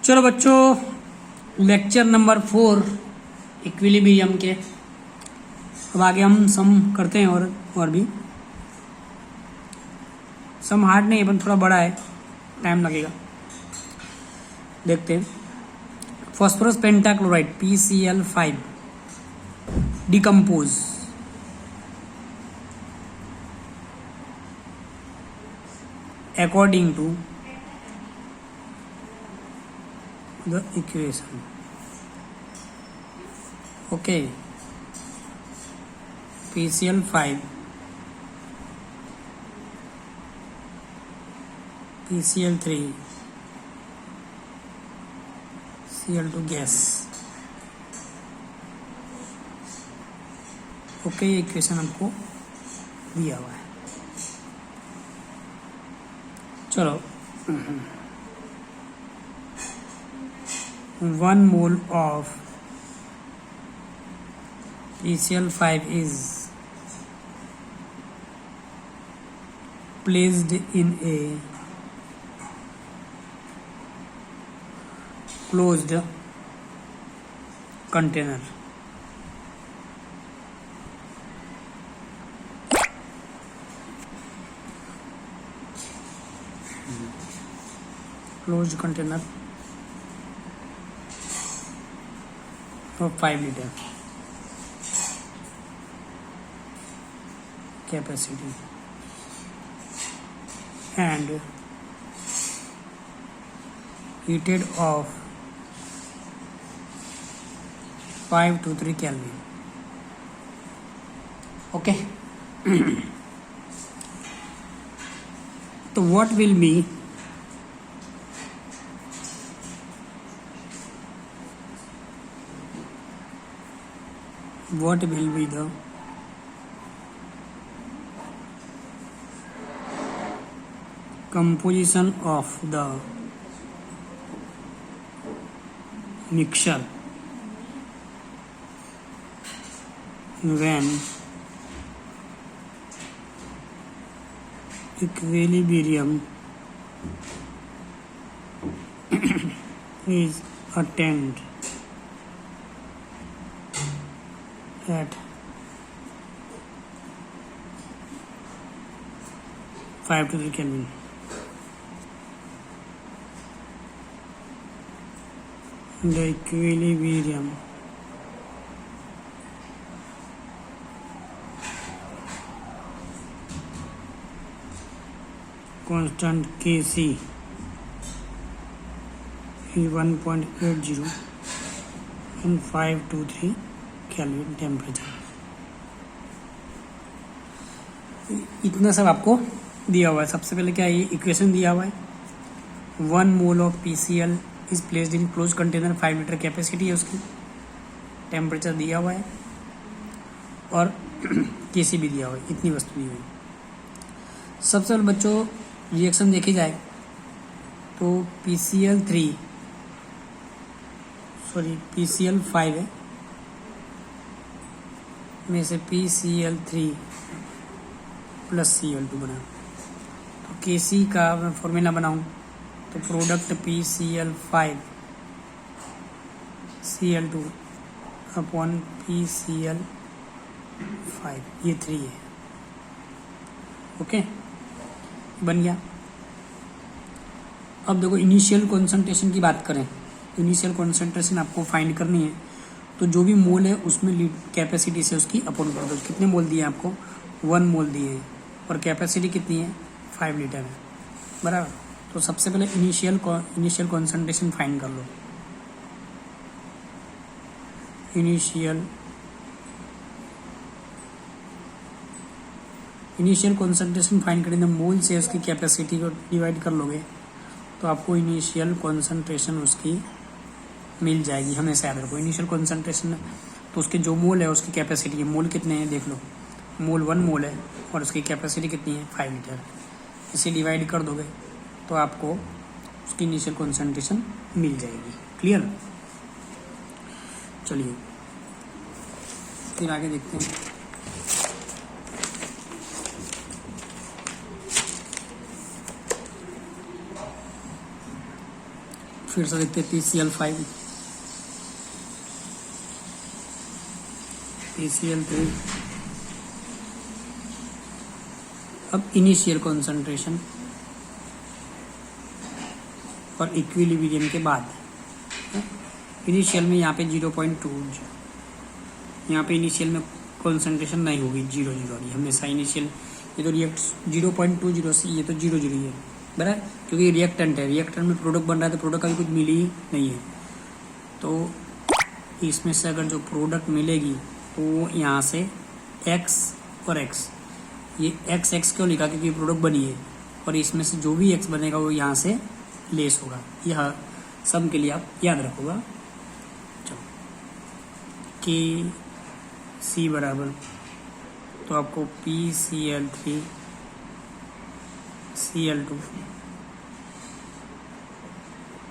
चलो बच्चों, lecture number 4 equilibrium के अब आगे हम सम करते हैं और भी सम हार्ड नहीं है पर थोड़ा बड़ा है, टाइम लगेगा। देखते हैं। Phosphorus pentachloride PCl5 decompose according to the equation. Okay, PCl5 PCl3 Cl2 gas. Okay, ये इक्वेशन हमको दिया हुआ है। चलो, 1 mole of PCl5 is placed in a closed container. Closed container of 5 liter capacity and heated of 5 to 3 Kelvin. Okay. So what will be the composition of the mixture when equilibrium is attained at 5 to 3 Kelvin. The equilibrium constant Kc is 1.80 and 5 to 3 Kelvin temperature. इतना सब आपको दिया हुआ है। सबसे पहले क्या है, ये इक्वेशन दिया हुआ है। 1 mole of PCl is placed in close container, 5 litre capacity है उसकी, टेम्परेचर दिया हुआ है और Kc भी दिया हुआ है। इतनी वस्तु दी हुई है। सबसे पहले बच्चों रिएक्शन देखी जाए तो PCl5 है में से PCl3 प्लस Cl2 बना। तो Kc का मैं फॉर्मूला बनाऊं तो product PCl5 Cl2 upon PCl5 ये 3 है। ओके, बन गया। अब देखो, इनिशियल कॉन्सेंट्रेशन की बात करें, इनिशियल कॉन्सेंट्रेशन आपको फाइंड करनी है। तो जो भी मोल है उसमें कैपेसिटी से उसकी अपॉन कर दो। कितने मोल दिए आपको? 1 मोल दिए हैं और कैपेसिटी कितनी है? 5 लीटर है, बराबर। तो सबसे पहले इनिशियल कॉन्सेंट्रेशन फाइंड कर लो। इनिशियल कॉन्सेंट्रेशन फाइंड करेंगे, मोल से उसकी कैपेसिटी को डिवाइड कर लोगे तो आपको इनिशियल कॉन्सेंट्रेशन उसकी मिल जाएगी। हमेशा याद रखो, इनिशियल कॉन्सेंट्रेशन तो उसके जो मोल है उसकी कैपेसिटी है। मोल कितने हैं देख लो, मोल 1 मोल है और उसकी कैपेसिटी कितनी है? 5 लीटर। इसे डिवाइड कर दोगे तो आपको उसकी इनिशियल कॉन्सेंट्रेशन मिल जाएगी। क्लियर? चलिए फिर आगे देखते हैं। फिर से देखते हैं PCl5, PCl3। अब इनिशियल कॉन्सेंट्रेशन और इक्विलिब्रियम के बाद इनिशियल में यहाँ पे 0.20, यहाँ पे इनिशियल में कॉन्सेंट्रेशन नहीं होगी, 0 वाली हमेशा इनिशियल। ये तो रिएक्ट 0.20 से ये तो 0 ही है बराबर, क्योंकि रिएक्टेंट है, रिएक्टेंट में प्रोडक्ट बन रहा है तो प्रोडक्ट का भी कुछ मिली ही नहीं है। तो इसमें से अगर जो प्रोडक्ट मिलेगी तो यहाँ से x और x, ये x क्यों लिखा, क्योंकि प्रोडक्ट बनी है, और इसमें से जो भी x बनेगा वो यहाँ से लेस होगा। यह सम के लिए आप याद रखोगा। चलो कि C बराबर, तो आपको PCl3 Cl2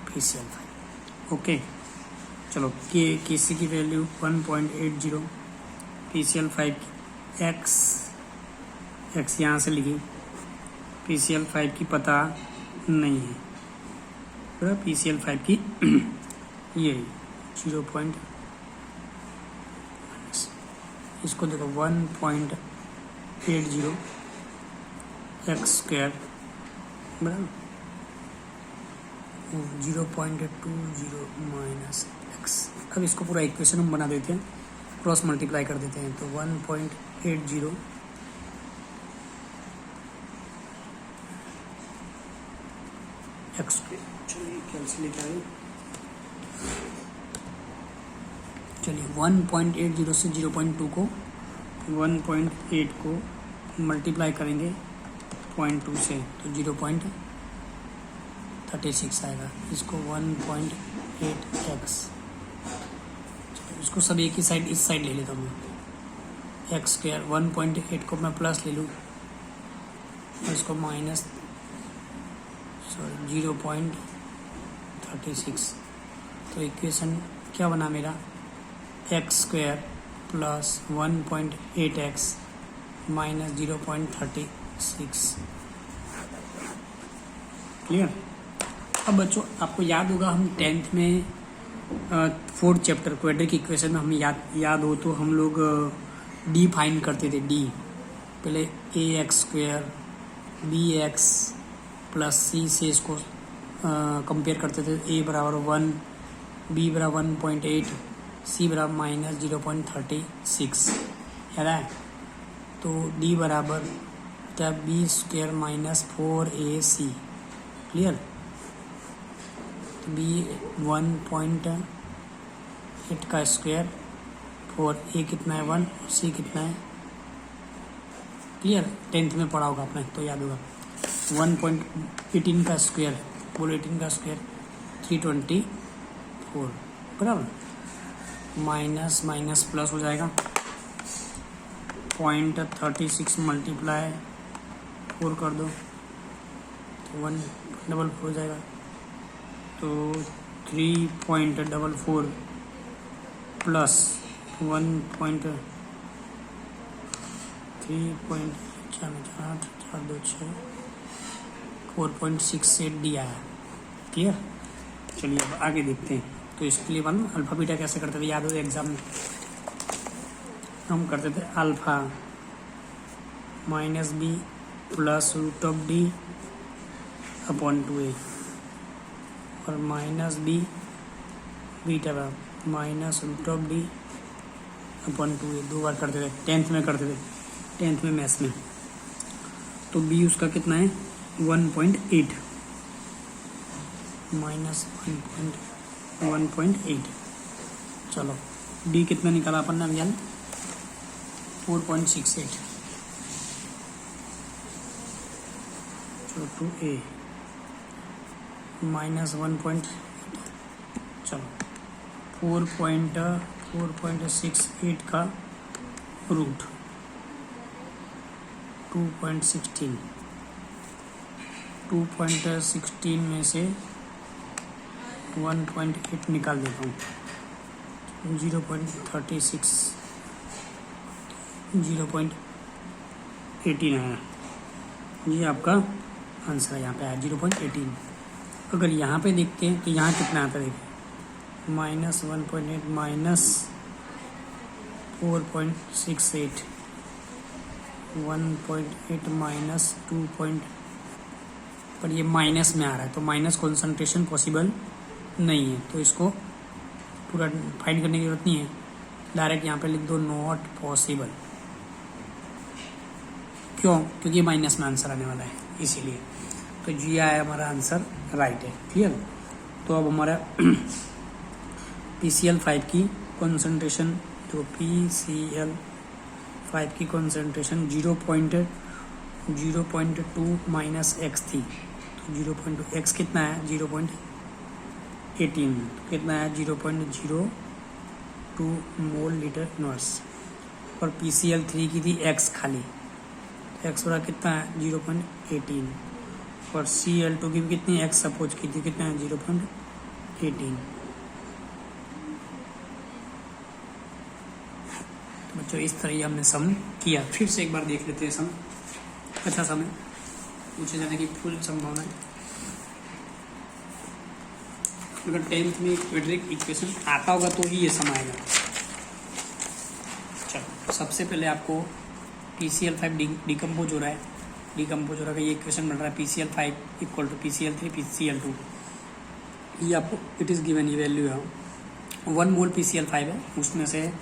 PCl5। ओके, चलो के सी की वैल्यू 1.80, PCl5 की x यहाँ से लिखी, PCl5 की पता नहीं है, PCl5 की ये 0. इसको देखो 1.80 x² बराबर 0.20 माइनस x। अब इसको पूरा इक्वेशन हम बना देते हैं, क्रॉस मल्टीप्लाई कर देते हैं, तो 1.80 x²। चलिए कैलकुलेट आए, चलिए 1.80 से 0.2 को 1.8 को मल्टीप्लाई करेंगे 0.2 से तो 0.36 आएगा। इसको 1.8x, इसको सब एक ही साइड, इस साइड ले लेता हूँ मैं, x²। 1.8 को मैं प्लस ले लूँ और इसको माइनस 0.36, तो इक्वेशन क्या बना मेरा, x² plus 1.8x minus 0.36। Clear. अब बच्चों आपको याद होगा, हम 10th में 4th चैप्टर क्वाड्रेटिक इक्वेशन में हमें याद हो तो हम लोग डी फाइन करते थे। डी पहले ax² bx प्लस c से इसको कंपेयर करते थे। a बराबर 1, b बराबर 1.8, c बराबर माइनस 0.36, याद है। तो d बराबर था b² माइनस 4ac। क्लियर। तो b 1.8 का स्क्वायर, 4a कितना है 1 और c कितना है, क्लियर। 10th में पढ़ा होगा आपने तो याद होगा। 1.18 का स्क्वायर, बोलो 18 का स्क्वायर 324 बराबर, माइनस माइनस प्लस हो जाएगा, 0.36 मल्टीप्लाई 4 कर दो तो 144 हो जाएगा। तो 3.44 प्लस 4.68 डी आया। क्लियर। चलिए अब आगे देखते हैं। तो इसके लिए मालूम अल्फा बीटा कैसे करते थे, याद हो एग्जाम में हम करते थे alpha minus B plus root of D upon 2a और minus B beta minus root of D upon 2a 2 बार करते थे। 10th में करते थे, 10th में मैथ्स में। तो b उसका कितना है 1.8 माइनस 1.8। चलो d कितना निकाला अपन ने अभियान 4.68। चलो 2a माइनस 1. चलो 4.68 का रूट 2.16 में से 1.8 निकाल देता हूँ, 0.36 0.18 आया। ये आपका आंसर है, यहाँ पे आया 0.18। अगर यहाँ पे देखते हैं तो यहाँ कितना आता है, देखिए -1.8 -4.68 1.8 -2. पर ये माइनस में आ रहा है, तो माइनस कॉन्सेंट्रेशन पॉसिबल नहीं है, तो इसको पूरा फाइंड करने की जरूरत नहीं है, डायरेक्ट यहाँ पे लिख दो नॉट पॉसिबल। क्यों? क्योंकि माइनस में आंसर आने वाला है, इसीलिए। तो जी आया हमारा आंसर राइट है। क्लियर? तो अब हमारा PCl5 की कॉन्सेंट्रेशन, जो PCl5 की कॉन्सेंट्रेशन 0.2 -x थी, तो 0.2 x कितना है 0.18, कितना है 0.02 मोल लीटर इनवर्स। और PCl3 की थी x खाली, x बड़ा कितना है 0.18, और Cl2 की भी कितनी x सपोज की थी, कितना है 0.18। तो बच्चों इस तरह ही हमने सम किया। फिर से एक बार देख लेते हैं सम। अच्छा सम है, पूछे जाने की फुल संभावना है। अगर 10th में क्वाड्रेटिक इक्वेशन आता होगा तो ही ये सम आएगा। चलो सबसे पहले आपको PCl5 डिकम्पोज हो रहा है, ये इक्वेशन बन रहा है PCl5 equal to PCl3 PCl2। ये आपको इट इज़ गिवन, ये वैल्यू है 1 मोल PCl5 है उसमें से,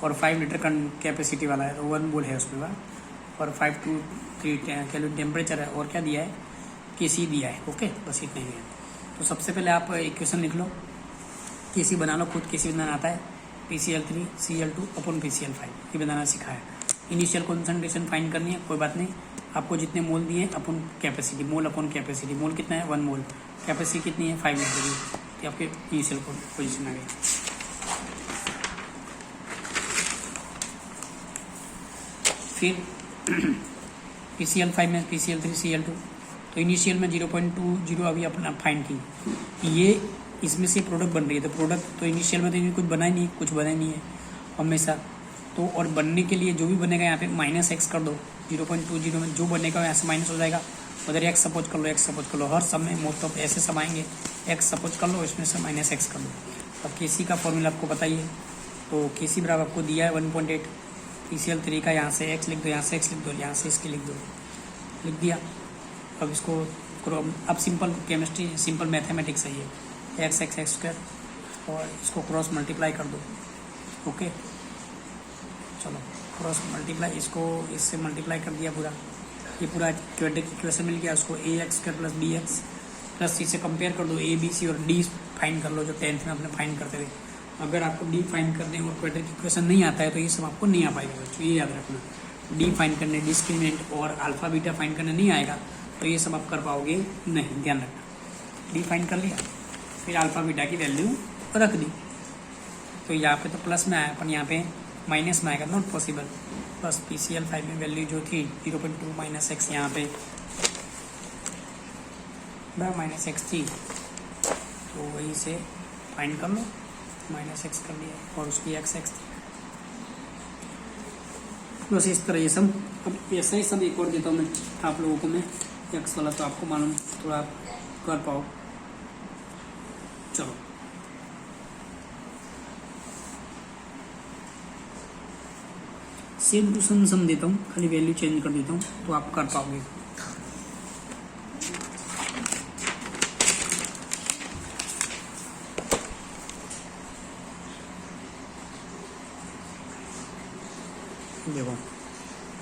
और 5 लीटर का कैपेसिटी वाला है, तो 1 मोल है उसमें, और 5 to 3 केल्विन टेम्परेचर है, और क्या दिया है Kc दिया है। ओके, बस इतना ही है। तो सबसे पहले आप इक्वेशन लिख लो, Kc बना लो, खुद Kc बनाना आता है, PCl3 Cl2 अपॉन PCl5, ये बनाना सिखा है। इनिशियल कॉन्सेंट्रेशन फाइंड करनी है, कोई बात नहीं, आपको जितने मोल दिए अपन कैपेसिटी, मोल अपॉन कैपेसिटी, मोल कितना है 1 मोल, कैपेसिटी कितनी है 5 लीटर की, तो आपके इनिशियल पोजीशन आ गई। फिर PCl5 में PCl3 Cl2, तो इनिशियल में 0.20 अभी अपना फाइंड की, ये इसमें से प्रोडक्ट बन रही है, तो प्रोडक्ट तो इनिशियल में तो कुछ बना ही नहीं, है हमेशा। तो और बनने के लिए जो भी बनेगा यहाँ पे -x कर दो, 0.20 में जो बनेगा यहाँ से माइनस हो जाएगा, उधर x सपोज कर लो, हर सब में मोस्ट ऑफ ऐसे सब आएंगे, x सपोज कर लो, इसमें से -x कर लो। अब Kc का फॉर्मूला आपको बताइए, तो Kc बराबर आपको दिया है 1.8, PCl3 का यहाँ से x लिख दो, यहाँ से x लिख दो, यहाँ से इसके लिख दो, लिख दिया। अब इसको अब सिंपल केमिस्ट्री, सिंपल मैथमेटिक्स है ये, x स्क्वायर, और इसको क्रॉस मल्टीप्लाई कर दो। ओके, चलो क्रॉस मल्टीप्लाई, इसको इससे मल्टीप्लाई कर दिया पूरा, ये पूरा क्वाड्रेटिक इक्वेशन मिल गया। उसको ax square plus bx plus c से कंपेयर कर दो, a b c और d फाइंड कर लो, जो 10th में अपने फाइंड करते थे। अगर आपको d फाइंड करने और क्वाड्रेटिक इक्वेशन नहीं आता है तो ये सब आपको नहीं आ पाएगा बच्चों, ये याद रखना। d फाइंड करने, डिस्क्रिमिनेंट और अल्फा बीटा फाइंड करने नहीं आएगा तो ये सब आप कर पाओगे नहीं, ध्यान रखना। d फाइंड कर लिया, फिर अल्फा बीटा की वैल्यू रख दी, तो यहाँ पे तो प्लस में आया, अपन यहाँ पे माइनस में आएगा, नॉट पॉसिबल। बस PCl5 में वैल्यू जो थी 0.2 -x, यहाँ पे -x थी, तो वहीं से फाइंड कर लो, -x कर लिया, और उसकी x थी। बस इस तरह ये सब। अब ऐसा ही सब एक और देता हूँ मैं आप लोगों को, मैं x वाला तो आपको मालूम, थोड़ा आप कर पाओ। चलो सेम टू सम देता हूँ, खाली वैल्यू चेंज कर देता हूँ तो आप कर पाओगे। देखो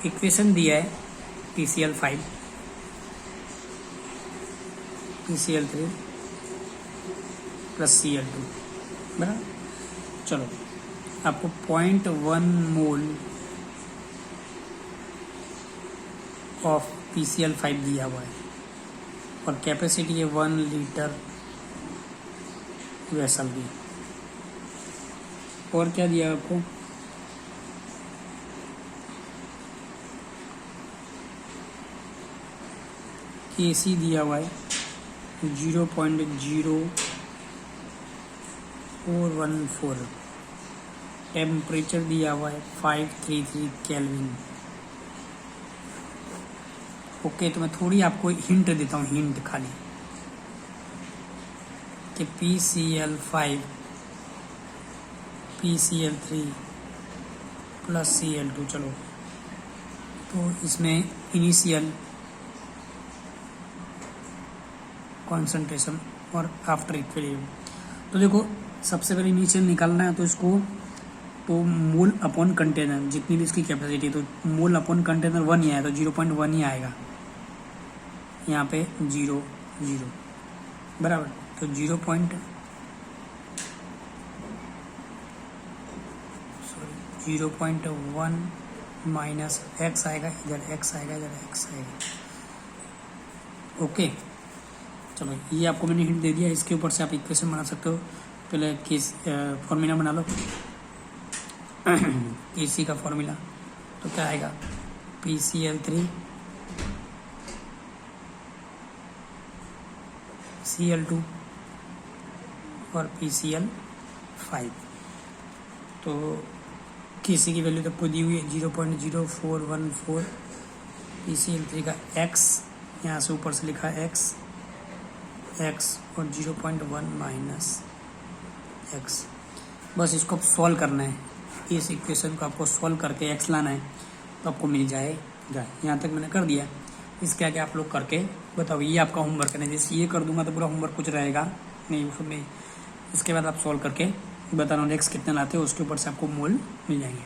इक्वेशन दिया है PCl5 PCl3 प्लस Cl2, बराबर। चलो आपको 0.1 मोल ऑफ PCl5 दिया हुआ है, और कैपेसिटी है 1 लीटर वेसल की। और क्या दिया आपको, Kc दिया हुआ है 0.0414, टेम्परेचर दिया हुआ है 533 केल्विन। ओके, तो मैं थोड़ी आपको हिंट देता हूँ, हिंट खाली कि PCl5 PCl3 प्लस Cl2, चलो तो इसमें इनिशियल कॉन्सेंट्रेशन और आफ्टर इक्विलिब्रियम। तो देखो सबसे पहले इनिशियल निकालना है, तो इसको तो मोल अपॉन कंटेनर जितनी भी इसकी कैपेसिटी, तो मोल अपॉन कंटेनर 1 ही आया, तो 0.1 ही आएगा यहाँ पे 0 0 बराबर। तो 0.1 माइनस एक्स आएगा, इधर एक्स आएगा, इधर एक्स आएगा। ओके चलो ये आपको मैंने हिंट दे दिया, इसके ऊपर से आप इक्वेशन बना सकते हो। पहले किस फॉर्मूला बना लो इसी का फॉर्मूला, तो क्या आएगा PCl3 Cl2 और PCl5। तो किसी की वैल्यू तो आपको दी हुई है 0.0414, PCl3 का x यहाँ से ऊपर से लिखा है x और 0.1 माइनस एक्स। बस इसको सॉल्व करना है, इस इक्वेशन को आपको सॉल्व करके x लाना है तो आपको मिल जाएगा। यहाँ तक मैंने कर दिया, इसके आगे आप लोग करके बताओ। ये आपका होमवर्क है, जैसे ये कर दूंगा तो पूरा होमवर्क कुछ रहेगा नहीं उसमें। इसके बाद आप सॉल्व करके बताना नेक्स्ट कितने लाते हो, उसके ऊपर से आपको मोल मिल जाएंगे।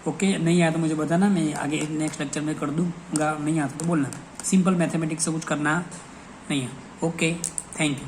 ओके नहीं आया तो मुझे बताना, मैं आगे नेक्स्ट लेक्चर में कर दूंगा। नहीं आता तो बोलना, सिंपल मैथमेटिक्स से कुछ करना नहीं है। Okay thank you.